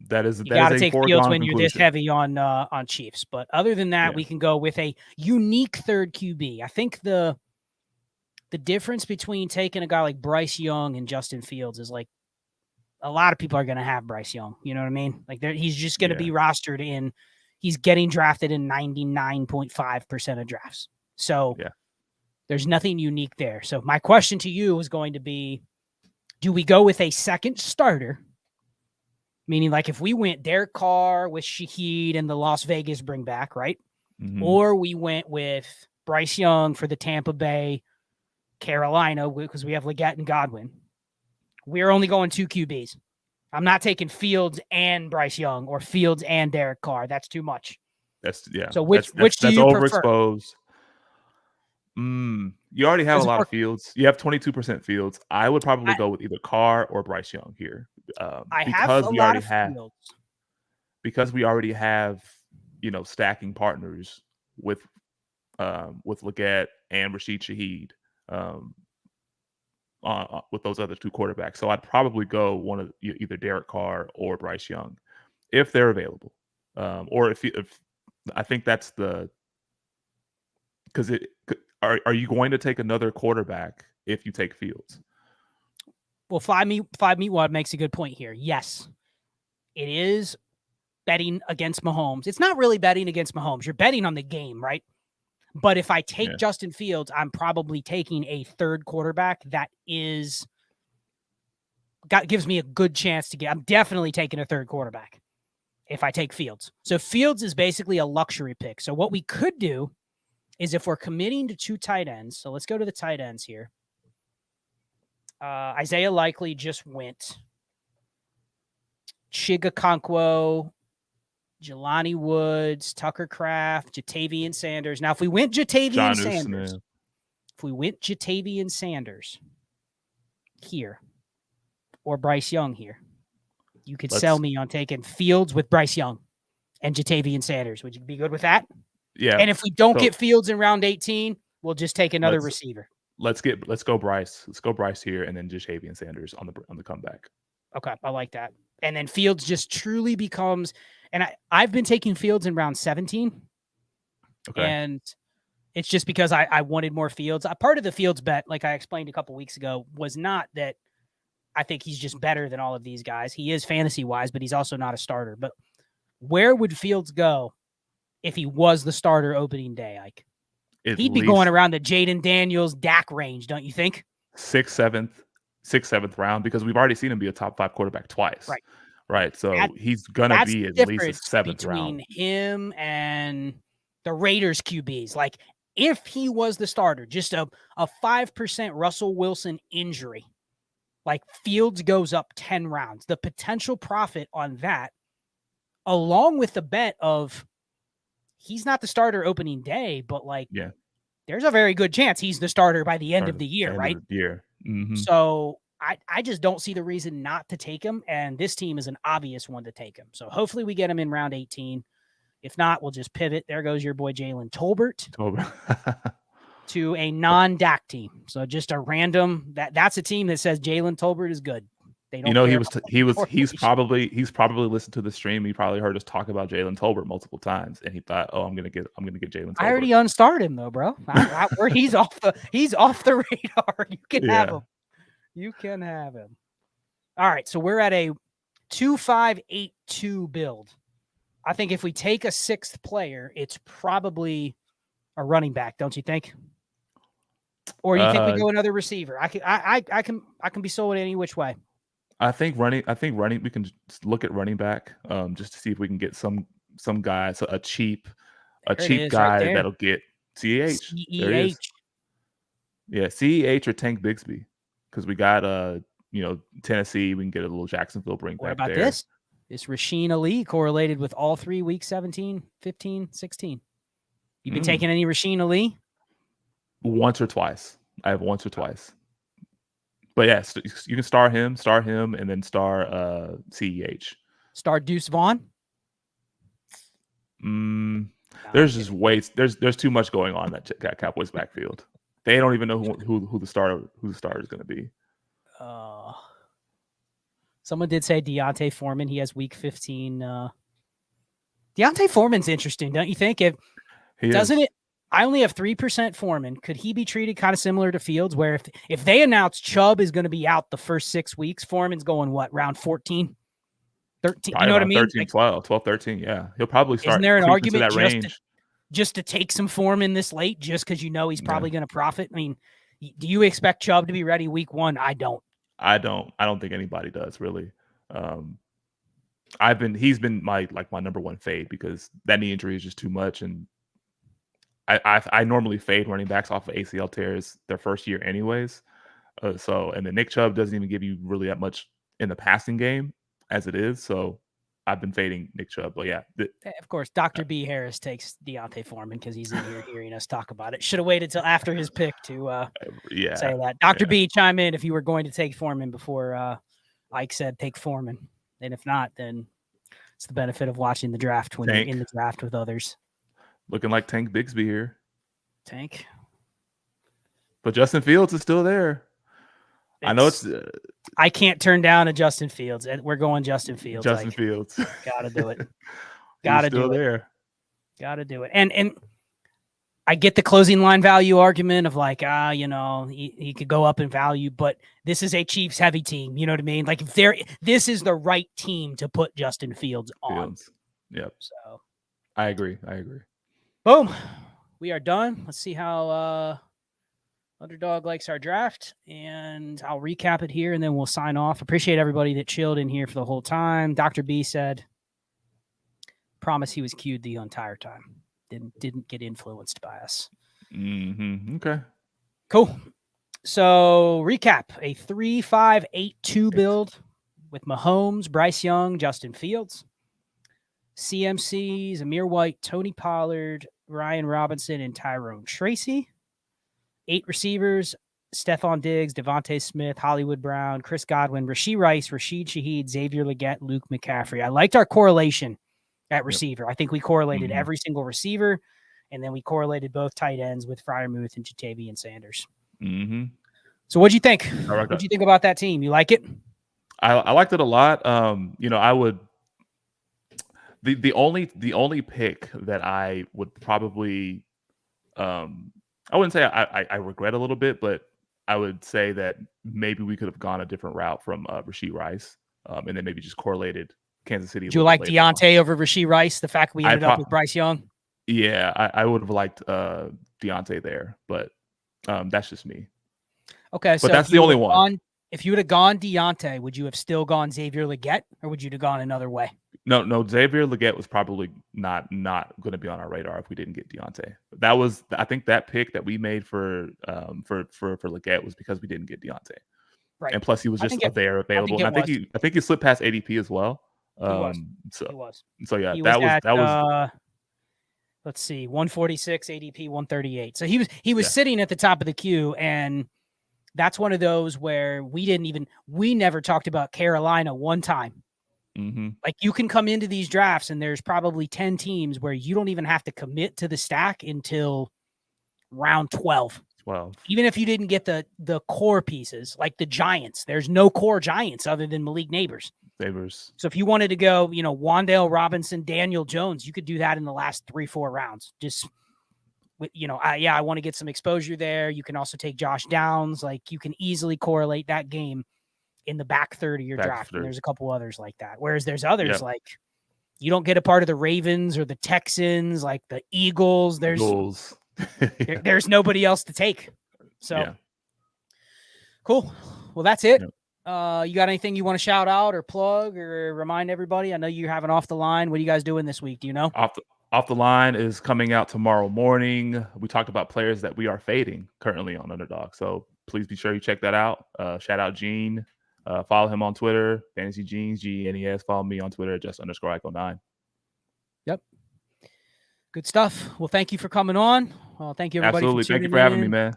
That is you got to take Fields when you're this conclusion. heavy on Chiefs. But other than that, we can go with a unique 3rd QB. I think the difference between taking a guy like Bryce Young and Justin Fields is like a lot of people are going to have Bryce Young. You know what I mean? Like he's just going to be rostered in. He's getting drafted in 99.5% of drafts. So there's nothing unique there. So my question to you is going to be, do we go with a 2nd starter? Meaning like if we went Derek Carr with Shaheed and the Las Vegas bring back, right? Or we went with Bryce Young for the Tampa Bay, Carolina, because we have Leggett and Godwin. We're only going 2 QBs. I'm not taking Fields and Bryce Young or Fields and Derek Carr. That's too much. So which do you prefer? Overexposed. You already have a lot of Fields. You have 22% Fields. I would probably go with either Carr or Bryce Young here. Because we already have stacking partners with Leggett and Rashid Shaheed with those other 2 quarterbacks. So I'd probably go one of either Derek Carr or Bryce Young if they're available. Or if I think that's because are you going to take another quarterback if you take Fields? Well, 5-meet-wad makes a good point here. Yes, it is betting against Mahomes. It's not really betting against Mahomes. You're betting on the game, right? But if I take Justin Fields, I'm probably taking a 3rd quarterback that gives me a good chance to get. I'm definitely taking a 3rd quarterback if I take Fields. So Fields is basically a luxury pick. So what we could do is if we're committing to 2 tight ends, so let's go to the tight ends here. Isaiah Likely just went. Chigakonkwo, Jelani Woods, Tucker Kraft, Jatavian Sanders. Now, if we went Jatavian Sanders here or Bryce Young here, you could sell me on taking Fields with Bryce Young and Jatavian Sanders. Would you be good with that? Yeah. And if we don't get Fields in round 18, we'll just take another receiver. Let's go Bryce. Let's go Bryce here, and then Jatavian Sanders on the comeback. Okay, I like that. And then Fields just truly becomes, and I've been taking Fields in round 17. Okay. And it's just because I wanted more Fields. Part of the Fields bet, like I explained a couple weeks ago, was not that I think he's just better than all of these guys. He is fantasy-wise, but he's also not a starter. But where would Fields go if he was the starter opening day, Ike? He'd be going around the Jaden Daniels, Dak range, don't you think? Sixth, seventh round, because we've already seen him be a top 5 quarterback twice. Right. So he's gonna be at least a 7th round. Between him and the Raiders QBs. Like, if he was the starter, just a 5% Russell Wilson injury, like Fields goes up 10 rounds. The potential profit on that, along with the bet of he's not the starter opening day, but like, there's a very good chance he's the starter by the end of the year, right? Mm-hmm. So I just don't see the reason not to take him, and this team is an obvious one to take him. So hopefully we get him in round 18. If not, we'll just pivot. There goes your boy Jalen Tolbert to a non-Dak team. So just a random that's a team that says Jalen Tolbert is good. They don't he's probably listened to the stream. He probably heard us talk about Jalen Tolbert multiple times, and he thought, "Oh, I'm gonna get Jalen Tolbert." I already unstarred him though, bro. He's off the radar. You can have him. You can have him. All right, so we're at a 2-5-8-2 build. I think if we take a 6th player, it's probably a running back, don't you think? Or you think we go another receiver? I can be sold any which way. I think running. We can just look at running back, just to see if we can get some guy, so a cheap guy that'll get CEH. Yeah, CEH or Tank Bigsby, because we got Tennessee. We can get a little Jacksonville bring back there. What about this Rasheen Ali correlated with all 3 week 17, 15, 16. You been taking any Rasheen Ali? Once or twice. I have once or twice. But yes, you can star him, and then star CEH. Star Deuce Vaughn? There's just there's too much going on in that Cowboys backfield. They don't even know who the starter is going to be. Someone did say Deontay Foreman. He has week 15. Deontay Foreman's interesting, don't you think? I only have 3% Foreman. Could he be treated kind of similar to Fields, where if they announce Chubb is going to be out the first 6 weeks, Foreman's going round 14? 13? You know what I mean? 13, 12, 13, yeah. He'll probably start. Isn't there an argument that range just to take some Foreman this late, just because he's probably going to profit? I mean, do you expect Chubb to be ready week 1? I don't. I don't think anybody does, really. He's been my number one fade, because that knee injury is just too much, and I normally fade running backs off of ACL tears their first year anyways. And then Nick Chubb doesn't even give you really that much in the passing game as it is. So I've been fading Nick Chubb. But yeah. Of course, Dr. B. Harris takes Deontay Foreman because he's in here hearing us talk about it. Should have waited till after his pick to say that. Dr. B, chime in if you were going to take Foreman before Ike said take Foreman. And if not, then it's the benefit of watching the draft when you're in the draft with others. Looking like Tank Bigsby here. Tank. But Justin Fields is still there. I know it's... I can't turn down a Justin Fields. We're going Justin Fields. Fields. Gotta do it. Gotta do it. There. Gotta do it. And I get the closing line value argument of he could go up in value, but this is a Chiefs heavy team. You know what I mean? Like, this is the right team to put Justin Fields on. Yep. So I agree. Boom. We are done. Let's see how Underdog likes our draft, and I'll recap it here, and then we'll sign off. Appreciate everybody that chilled in here for the whole time. Dr. B said, promise he was cued the entire time. Didn't get influenced by us. Mm-hmm. Okay. Cool. So recap, a 3-5-8-2 build with Mahomes, Bryce Young, Justin Fields. CMCs, Amir White, Tony Pollard, Ryan Robinson, and Tyrone Tracy. 8 receivers, Stephon Diggs, Devontae Smith, Hollywood Brown, Chris Godwin, Rashee Rice, Rashid Shaheed, Xavier Legette, Luke McCaffrey. I liked our correlation at receiver. I think we correlated Mhm. every single receiver, and then we correlated both tight ends with Freiermuth and Jatavian Sanders. Mhm. So what'd you think? I like What'd that. you think about that team? You like it? I liked it a lot. I would the only pick that I would probably I wouldn't say I regret a little bit, but I would say that maybe we could have gone a different route from Rashee Rice, and then maybe just correlated Kansas City a Do you little bit like later on. Deontay over Rashee Rice? The fact we I ended up pro- with Bryce Young? yeah, I would have liked Deontay there, but that's just me. Okay, But so that's the only one. if you would have gone Deontay, would you have still gone Xavier Legette, or would you have gone another way? No, Xavier Legette was probably not going to be on our radar if we didn't get Deontay. I think that pick that we made for Legette was because we didn't get Deontay, Right. and plus he was just available, and I think he slipped past ADP as well. He was. So yeah, He that was was. Let's see, 146 ADP, 138. So he was Yeah. sitting at the top of the queue, and that's one of those where we never talked about Carolina one time. Mm-hmm. Like, you can come into these drafts and there's probably 10 teams where you don't even have to commit to the stack until round 12. Even if you didn't get the core pieces, like the Giants, there's no core Giants other than Malik Neighbors. So if you wanted to go, Wan'Dale Robinson, Daniel Jones, you could do that in the last 3-4 rounds. Just, I want to get some exposure there. You can also take Josh Downs. Like, you can easily correlate that game in the back third of your draft. And there's a couple others like that. Whereas there's others like you don't get a part of the Ravens or the Texans, like the Eagles. There's nobody else to take. So cool. Well, that's it. Yep. You got anything you want to shout out or plug or remind everybody? I know you have an Off the Line. What are you guys doing this week? Do you know? Off the Line is coming out tomorrow morning. We talked about players that we are fading currently on Underdog. So please be sure you check that out. Shout out Gene. Follow him on Twitter, Fantasy Genes, GENES. Follow me on Twitter, @just_ICO9. Yep. Good stuff. Well, thank you for coming on. Thank you, everybody. Absolutely. Thank you for having me, man.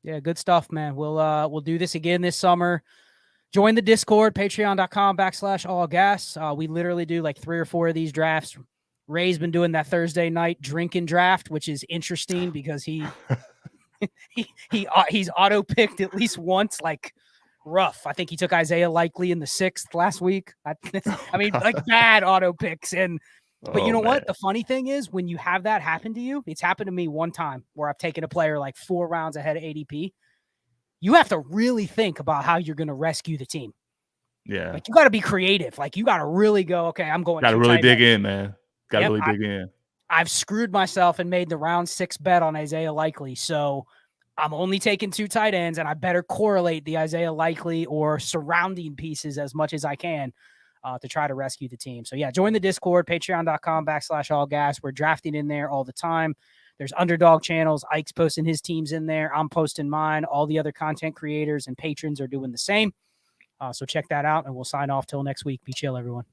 Yeah, good stuff, man. We'll do this again this summer. Join the Discord, patreon.com/ALLGAS. We literally do like 3 or 4 of these drafts. Ray's been doing that Thursday night drinking draft, which is interesting because he's auto-picked at least once, like rough. I think he took Isaiah Likely in the 6th last week. I mean, like bad auto picks. But you know what? The funny thing is, when you have that happen to you, it's happened to me one time where I've taken a player like 4 rounds ahead of ADP. You have to really think about how you're going to rescue the team. Yeah. Like, you got to be creative. Like, you got to really go, okay, I'm going. Got to really dig in, man. Got to really dig in. I've screwed myself and made the round 6 bet on Isaiah Likely. So I'm only taking 2 tight ends, and I better correlate the Isaiah Likely or surrounding pieces as much as I can to try to rescue the team. So yeah, join the Discord, patreon.com/ALLGAS. We're drafting in there all the time. There's Underdog channels. Ike's posting his teams in there. I'm posting mine. All the other content creators and patrons are doing the same. So check that out, and we'll sign off till next week. Be chill, everyone.